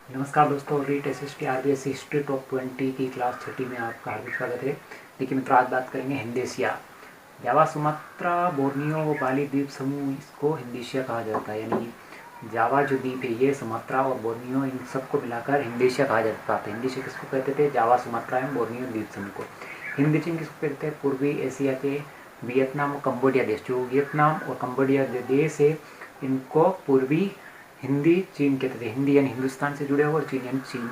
नमस्कार दोस्तों, REET SST RBSC history top 20 की क्लास 30 में आपका हार्दिक स्वागत है। देखिए मित्रों, आज बात करेंगे हिंदेशिया। जावा, सुमात्रा, बोर्नियो व बाली द्वीप समूह, इसको हिंदेशिया कहा जाता है। यानी जावा जो द्वीप है ये, सुमात्रा और बोर्नियो, इन सबको मिलाकर हिंदेशिया कहा जाता था। हिंदेशिया किसको कहते थे? जावा, सुमात्रा एवं बोर्नियो द्वीप समूह को। हिंद चीन किसको कहते हैं? पूर्वी एशिया के वियतनाम और कम्बोडिया देश, जो वियतनाम और कम्बोडिया जो देश है इनको पूर्वी हिंदी चीन कहते थे। हिंदी यानी हिंदुस्तान से जुड़े हुए और चीन यानी चीन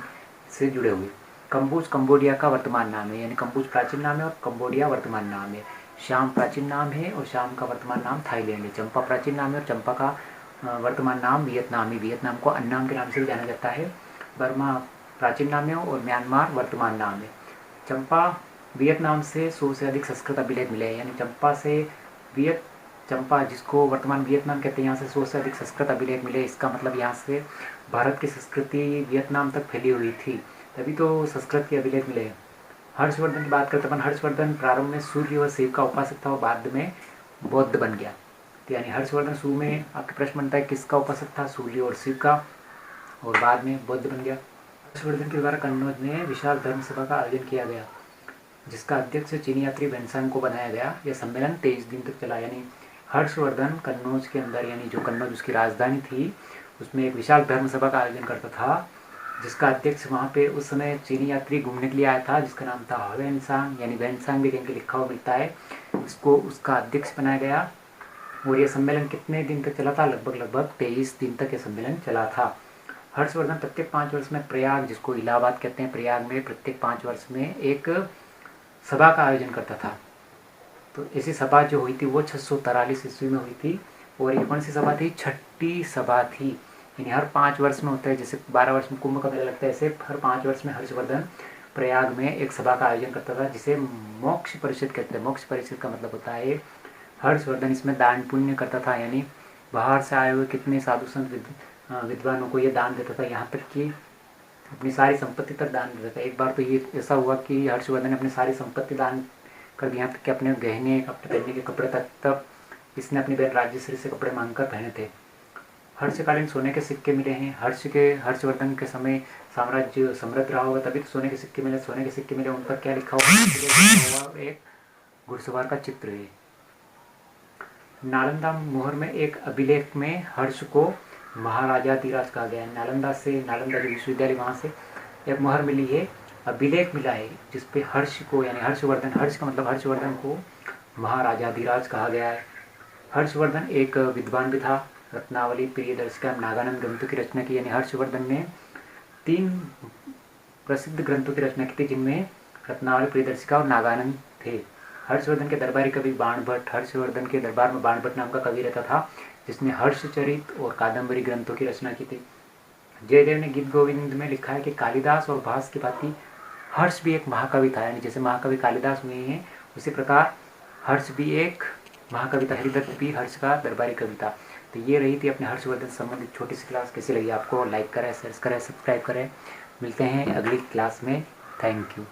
से जुड़े हुए। कंबोज कम्बोडिया का वर्तमान नाम है, यानी कंबोज प्राचीन नाम है और कम्बोडिया वर्तमान नाम है। शाम प्राचीन नाम है और शाम का वर्तमान नाम थाईलैंड है। चंपा प्राचीन नाम है और चंपा का वर्तमान नाम वियतनाम है। वियतनाम को अन्नाम के नाम से भी जाना जाता है। बर्मा प्राचीन नाम है और म्यांमार वर्तमान नाम है। चंपा वियतनाम से 100 से अधिक संस्कृत अभिलेख मिले हैं। यानी चंपा से चंपा, जिसको वर्तमान वियतनाम कहते हैं, यहाँ से 100 से अधिक संस्कृत अभिलेख मिले। इसका मतलब यहाँ से भारत की संस्कृति वियतनाम तक फैली हुई थी, तभी तो संस्कृत के अभिलेख मिले। हर्षवर्धन की बात करते अपन। हर्षवर्धन प्रारंभ में सूर्य व शिव का उपासक था और बाद में बौद्ध बन गया। तो यानी हर्षवर्धन शुरू में आपके प्रश्न बनता है किसका उपासक था? सूर्य और शिव का, और बाद में बौद्ध बन गया। हर्षवर्धन के द्वारा कन्नौज में विशाल धर्म सभा का आयोजन किया गया, जिसका अध्यक्ष चीनी यात्री वेनसांग को बनाया गया। यह सम्मेलन 23 दिन तक चला। यानी हर्षवर्धन कन्नौज के अंदर, यानी जो कन्नौज उसकी राजधानी थी, उसमें एक विशाल धर्म सभा का आयोजन करता था, जिसका अध्यक्ष वहाँ पे उस समय चीनी यात्री घूमने के लिए आया था, जिसका नाम था वेनसांग। यानी वेनसांग भी कहीं लिखा हुआ मिलता है। इसको उसका अध्यक्ष बनाया गया। और ये सम्मेलन कितने दिन तक चला था? लगभग 23 दिन तक ये सम्मेलन चला था। हर्षवर्धन प्रत्येक 5 वर्ष में प्रयाग, जिसको इलाहाबाद कहते हैं, प्रयाग में प्रत्येक 5 वर्ष में एक सभा का आयोजन करता था। तो ऐसी सभा जो हुई थी वो 643 ईस्वी में हुई थी। और ये कौन सी सभा थी? छठी सभा थी। यानी हर 5 वर्ष में होता है, जैसे 12 वर्ष में कुंभ का मेला लगता है, ऐसे हर 5 वर्ष में हर्षवर्धन प्रयाग में एक सभा का आयोजन करता था, जिसे मोक्ष परिषद कहते हैं। मोक्ष परिषद का मतलब होता है हर्षवर्धन इसमें दान पुण्य करता था। यानी बाहर से आए हुए कितने साधु संत विद्वानों को ये दान देता था, यहाँ तक कि अपनी सारी संपत्ति तक दान देता था। एक बार तो ये ऐसा हुआ कि हर्षवर्धन ने अपनी सारी संपत्ति दान कर दी, यहाँ तक कि अपने गहने, अपने पहनने के कपड़े तक। तब इसने अपनी बहन राजश्री से कपड़े मांगकर पहने थे। हर्षकालीन सोने के सिक्के मिले हैं। हर्षवर्धन के समय साम्राज्य समृद्ध रहा होगा, तभी तो सोने के सिक्के मिले। सोने के सिक्के मिले, उन पर क्या लिखा हुआ? एक घुड़सवार का चित्र है। नालंदा मोहर में एक अभिलेख में हर्ष को महाराजाधिराज कहा गया है। नालंदा जो विश्वविद्यालय, वहाँ से एक मोहर मिली है, अभिलेख मिला है, जिसपे हर्ष को, यानी हर्षवर्धन, हर्ष का मतलब हर्षवर्धन को महाराजाधिराज कहा गया है। हर्षवर्धन एक विद्वान भी था। रत्नावली, प्रियदर्शिका, नागानंद ग्रंथों की रचना की। यानी हर्षवर्धन ने 3 प्रसिद्ध ग्रंथों की रचना की थी, जिनमें रत्नावली, प्रियदर्शिका और नागानंद थे। हर्षवर्धन के दरबारी कवि बाणभट्ट, हर्षवर्धन के दरबार में बाणभट्ट नाम का कवि रहता था, जिसने हर्षचरित और कादम्बरी ग्रंथों की रचना की थी। जयदेव ने गीत गोविंद में लिखा है कि कालिदास और भास की भांति हर्ष भी एक महाकवि था। यानी जैसे महाकवि कालिदास हुए हैं, उसी प्रकार हर्ष भी एक महाकवि था। हरिदत्त भी हर्ष का दरबारी कवि था। तो ये रही थी अपने हर्षवर्धन संबंधित छोटी सी क्लास। कैसी लगी आपको? लाइक करें, शेयर करें, सब्सक्राइब करें। मिलते हैं अगली क्लास में। Thank you.